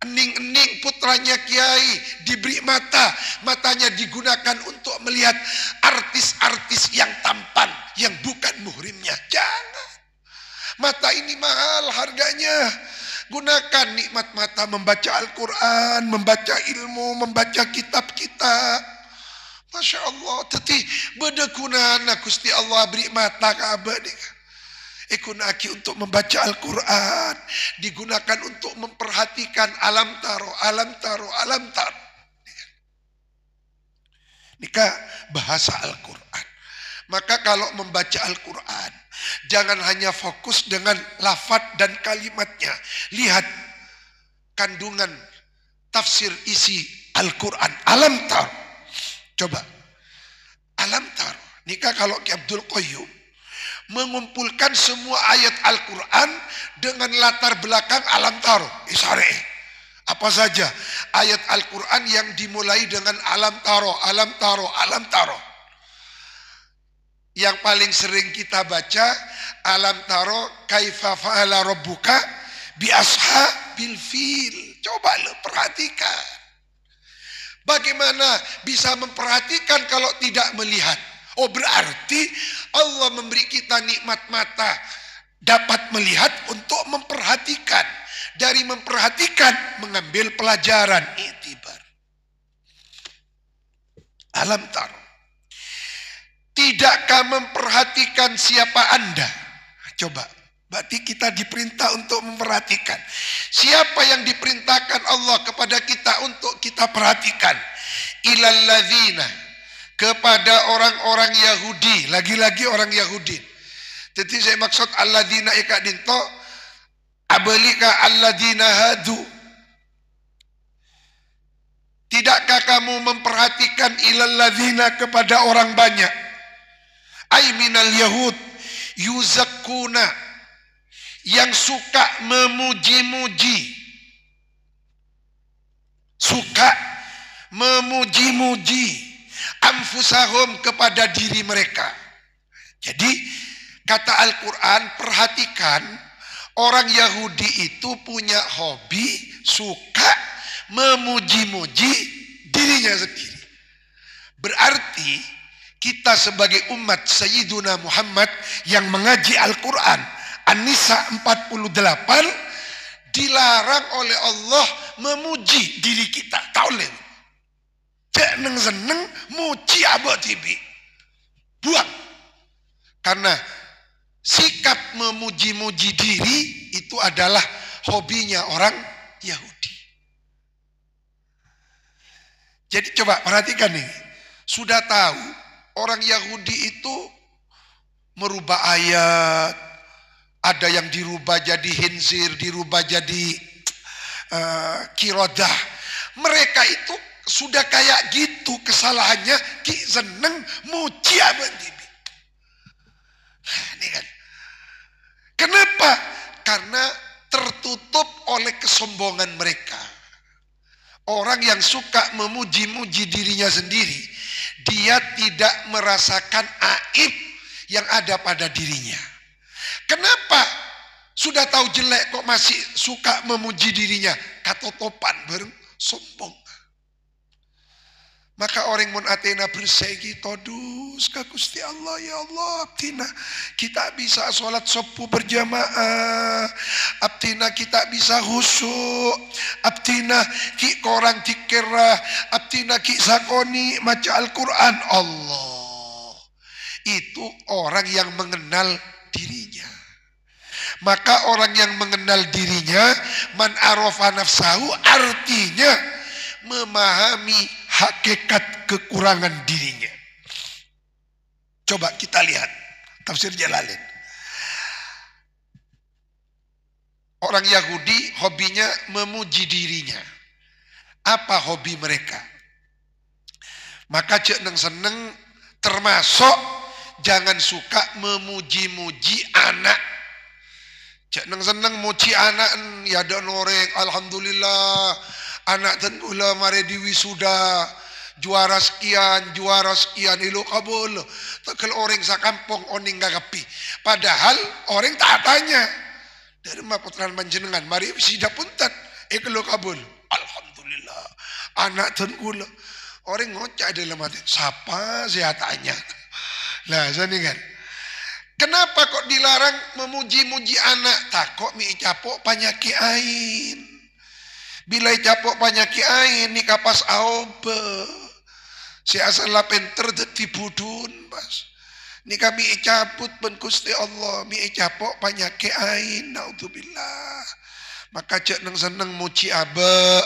A: ening-ening putranya kiai diberi mata, matanya digunakan untuk melihat artis-artis yang tampan yang bukan muhrimnya. Jangan. Mata ini mahal harganya. Gunakan nikmat mata membaca Al-Quran, membaca ilmu, membaca kitab-kitab. Masya Allah. Teti berdekunana Gusti Allah beri mata ke abad. Ikunaki untuk membaca Al-Quran. Digunakan untuk memperhatikan alam taro, alam taro, alam taro. Nikah bahasa Al-Quran. Maka kalau membaca Al-Quran, jangan hanya fokus dengan lafaz dan kalimatnya. Lihat kandungan tafsir isi Al-Quran. Alam tar. Coba. Alam tar. Nikah kalau Ki Abdul Qayyum mengumpulkan semua ayat Al-Quran dengan latar belakang alam taro. Isyarat. Apa saja ayat Al-Quran yang dimulai dengan alam taro, alam taro, alam taro. Yang paling sering kita baca alam taro kaifa fa'ala rabbuka bi ashabil fil. Coba lo perhatikan. Bagaimana bisa memperhatikan kalau tidak melihat? Oh, berarti Allah memberi kita nikmat mata dapat melihat untuk memperhatikan. Dari memperhatikan mengambil pelajaran, iktibar. Alam taro. Tidakkah memperhatikan siapa Anda? Coba, berarti kita diperintah untuk memperhatikan. Siapa yang diperintahkan Allah kepada kita untuk kita perhatikan? Ilal ladzina, kepada orang-orang Yahudi. Lagi-lagi orang Yahudi. Jadi saya maksud alladzina ika dinto, abalika alladzina hadu. Tidakkah kamu memperhatikan ilal ladzina kepada orang banyak? Ay minal yahud yuzakkuna, yang suka memuji-muji, suka memuji-muji. anfusahum, kepada diri mereka. Jadi kata Al-Quran, perhatikan, orang Yahudi itu punya hobi, suka memuji-muji dirinya sendiri. Berarti kita sebagai umat Sayyiduna Muhammad yang mengaji Al-Quran, An-Nisa 48, dilarang oleh Allah memuji diri kita. Tahu leh? Cek neng seneng muji abah tibi. Buang. Karena sikap memuji-muji diri itu adalah hobinya orang Yahudi. Jadi coba perhatikan nih. Sudah tahu orang Yahudi itu merubah ayat. Ada yang dirubah jadi khinzir, dirubah jadi kirodah. Mereka itu sudah kayak gitu kesalahannya, ki seneng muji abang tibi. Nah, ini kan. Kenapa? Karena tertutup oleh kesombongan mereka. Orang yang suka memuji-muji dirinya sendiri, dia tidak merasakan aib yang ada pada dirinya. Kenapa? Sudah tahu jelek kok masih suka memuji dirinya. Katotopan bareng sombong. Maka orang mun atena bersegi todus ka Gusti Allah, ya Allah abdina kita bisa sholat subuh berjamaah, abdina kita bisa khusyuk, abdina ki korang dikira, abdina ki sakoni maca Al-Quran. Allah itu orang yang mengenal dirinya. Maka orang yang mengenal dirinya, man arafa nafsahu, artinya memahami hakikat kekurangan dirinya. Coba kita lihat tafsir Jalalain. Orang Yahudi hobinya memuji dirinya. Apa hobi mereka? Maka cek neng seneng termasuk jangan suka memuji-muji anak. Cek neng seneng muji anak ya ada noreng, alhamdulillah anak dan ula mare di wisuda juara sekian ilu kabul. Tekel orang sakampung oning gagapi. Padahal orang tak tanya. Dari ma putran panjenengan mari wisuda punten ikelo kabul. Alhamdulillah anak dan ula. Orang ngocak dalam hati. Siapa saya tanya. Lah sini kan. Kenapa kok dilarang memuji-muji anak? Takut mi capok panyaki ain. Bila capok panyaki ain ni kapas aobe. Si asal lapen terdeti budun bas. Ni kami caput ben Gusti Allah mi capok panyaki ain. Naudzubillah. Maka cek nang seneng muji abe,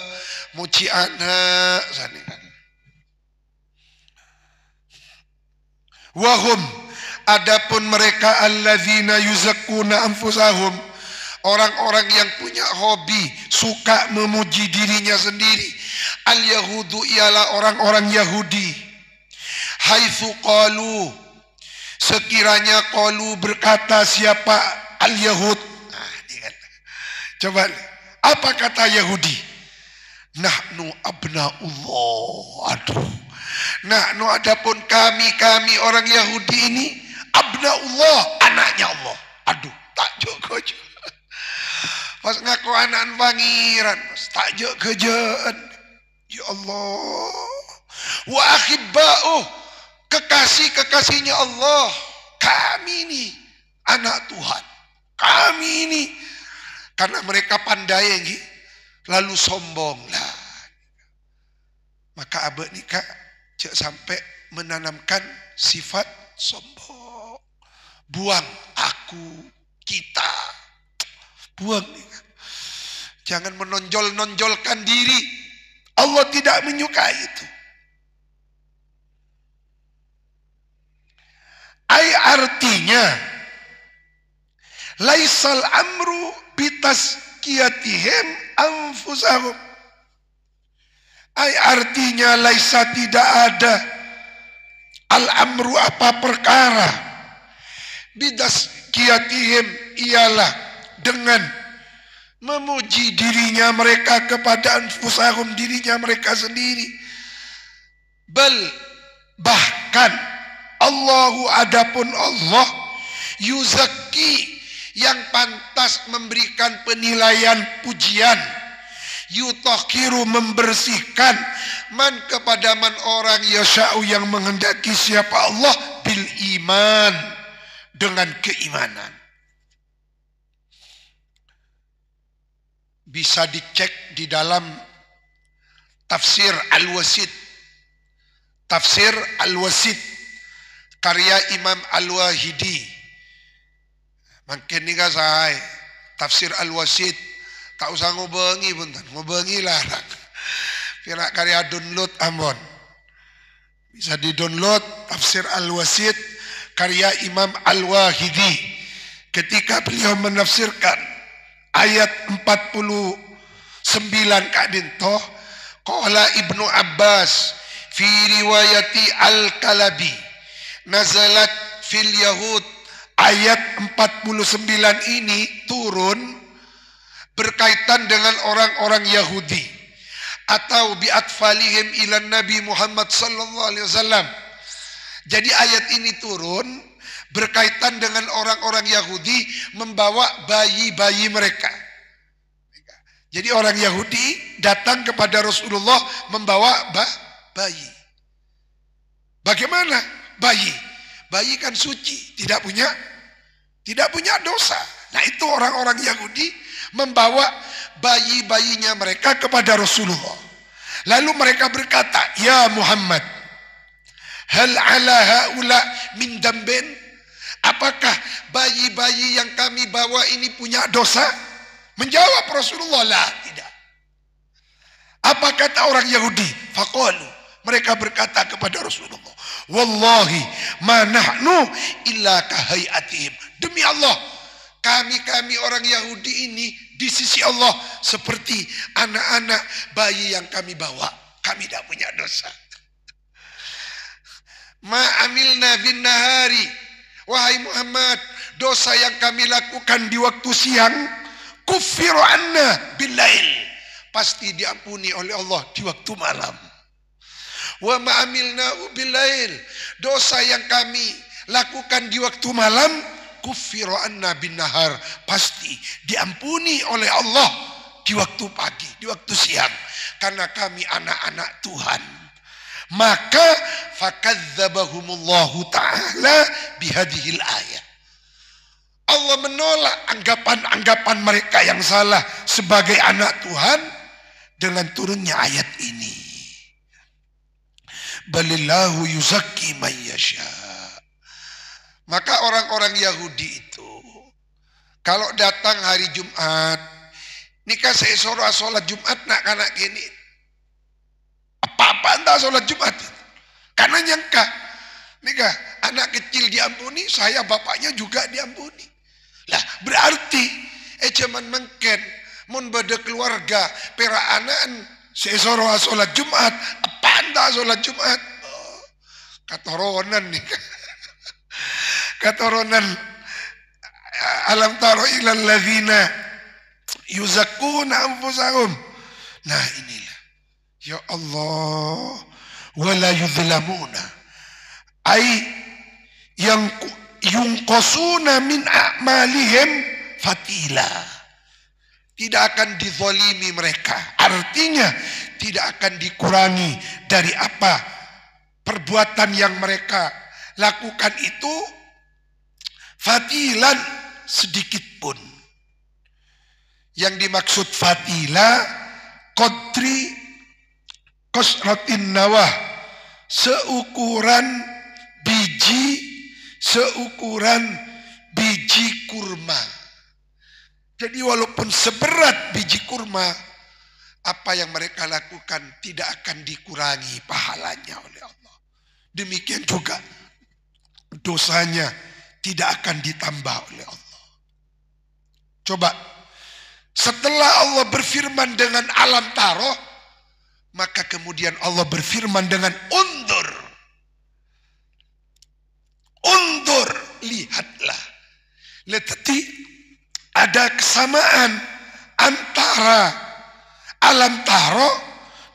A: muji anak sani kan. Wahum adapun mereka alladzina yuzakkuna anfusahum, orang-orang yang punya hobi suka memuji dirinya sendiri. Al-Yahudu ialah orang-orang Yahudi. Haitsu qalu, sekiranya qalu berkata siapa al-Yahud. Nah, ini kan. Coba apa kata Yahudi? Nahnu abnaullah. Aduh. Nahnu adapun kami orang Yahudi ini abnaullah, anaknya Allah. Aduh, takjub keje. Pas ngaku anak pangeran, takjub kejaan. Ya Allah. Wa ahibba'uh, kekasih-kekasihnya Allah. Kami ini anak Tuhan. Kami ini karena mereka pandai lalu sombong lah. Maka abad nikah cek sampai menanamkan sifat sombong. Buang aku, kita. Buang. Jangan menonjol-nonjolkan diri. Allah tidak menyukai itu. Artinya laisal amru bitaskiyatihim anfusahum. Artinya laisa tidak ada al-amru apa perkara bidaskiyatihim ialah dengan memuji dirinya mereka kepada anfusahum, dirinya mereka sendiri. Bahkan Allahu adapun Allah yuzakki yang pantas memberikan penilaian pujian, yutahhiru membersihkan man kepada man orang yasha'u yang menghendaki siapa Allah bil iman dengan keimanan. Bisa dicek di dalam tafsir Al-Wasit. Tafsir Al-Wasit karya Imam Al-Wahidi. Makin ni saya tafsir Al-Wasit tak usah ngobengi punten, ngobengi larang. Pira karya download amon. Bisa di-download tafsir Al-Wasit karya Imam Al-Wahidi ketika beliau menafsirkan ayat 49 kadintoh qala Ibnu Abbas fi riwayati Al-Kalabi nazalat fil Yahud. Ayat 49 ini turun berkaitan dengan orang-orang Yahudi atau bi'atfalihim ilan Nabi Muhammad sallallahu alaihi wasallam. Jadi ayat ini turun berkaitan dengan orang-orang Yahudi membawa bayi-bayi mereka. Jadi orang Yahudi datang kepada Rasulullah membawa bayi. Bagaimana bayi? Bayi kan suci, tidak punya dosa. Nah itu orang-orang Yahudi membawa bayi-bayinya mereka kepada Rasulullah. Lalu mereka berkata, ya Muhammad, hal ala haula min dambin? Apakah bayi-bayi yang kami bawa ini punya dosa? Menjawab Rasulullah, lah tidak. Apa kata orang Yahudi? Faqalu, mereka berkata kepada Rasulullah, wallahi ma nahnu illa kahayatihim. Demi Allah, kami orang Yahudi ini di sisi Allah seperti anak-anak bayi yang kami bawa. Kami tidak punya dosa. Ma amilna bin nahari, wahai Muhammad, dosa yang kami lakukan di waktu siang, kuffiru anna bil lail, pasti diampuni oleh Allah di waktu malam. Wa ma amilna bil lail, dosa yang kami lakukan di waktu malam, kuffiru anna bin nahar, pasti diampuni oleh Allah di waktu pagi, di waktu siang, karena kami anak-anak Tuhan. Maka fakadzabahumullahu ta'ala bihadihil ayat. Allah menolak anggapan-anggapan mereka yang salah sebagai anak Tuhan dengan turunnya ayat ini. Balillahu yuzakki man yasha. Maka orang-orang Yahudi itu kalau datang hari Jumat, nikah seesora sholat Jumat nak kanak gini, apa-apa entah sholat Jumat, karena nyangka nikah anak kecil diampuni, saya bapaknya juga diampuni. Lah berarti cuman mengken mun bade keluarga pera anan seesora sholat Jumat, apa entah sholat Jumat, katoronan nikah. Katoronan alam taro ilal ladzina yuzakkuna anfusahum. Nah inilah ya Allah, wala yuzlamuna ay yang yunqasuna min a'malihim fatila, tidak akan dizalimi mereka, artinya tidak akan dikurangi dari apa perbuatan yang mereka lakukan itu fatilan sedikit pun. Yang dimaksud fatila qadri qasratin nawah, seukuran biji kurma. Jadi walaupun seberat biji kurma, apa yang mereka lakukan tidak akan dikurangi pahalanya oleh Allah. Demikian juga dosanya tidak akan ditambah oleh Allah. Coba, setelah Allah berfirman dengan alam taroh, maka kemudian Allah berfirman dengan undur. Undur, lihatlah. Letati ada kesamaan antara alam taroh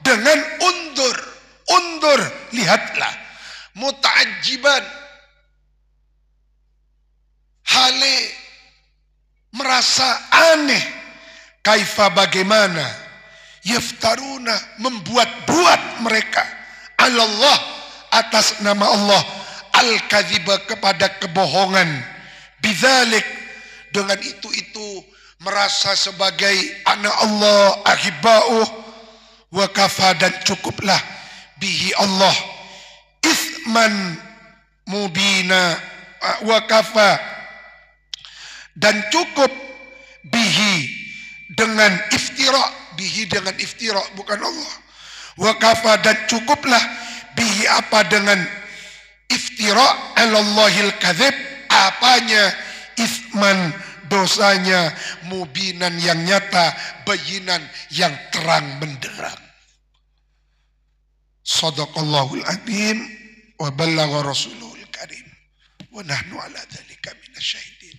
A: dengan undur. Undur, lihatlah. muta'ajjiban, hale merasa aneh, kaifa bagaimana, yaftaruna membuat-buat mereka, Allah atas nama Allah, al-kadziba kepada kebohongan, bidzalik dengan itu merasa sebagai anak Allah, ahibba'uh, wa kafa dan cukuplah bihi Allah isman mubina, wa kafa dan cukup bihi dengan iftira, bihi dengan iftira bukan Allah, wa kafa dan cukuplah bihi apa dengan iftira alallahil kadzib, apanya isman dosanya, mubinan yang nyata, bayinan yang terang benderang. Shadaqallahul azim wa ballagha rasuluhul karim wa nahnu ala dzalika minasyahidin.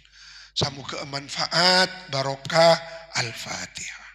A: Semoga manfaat barokah. Al-Fatihah.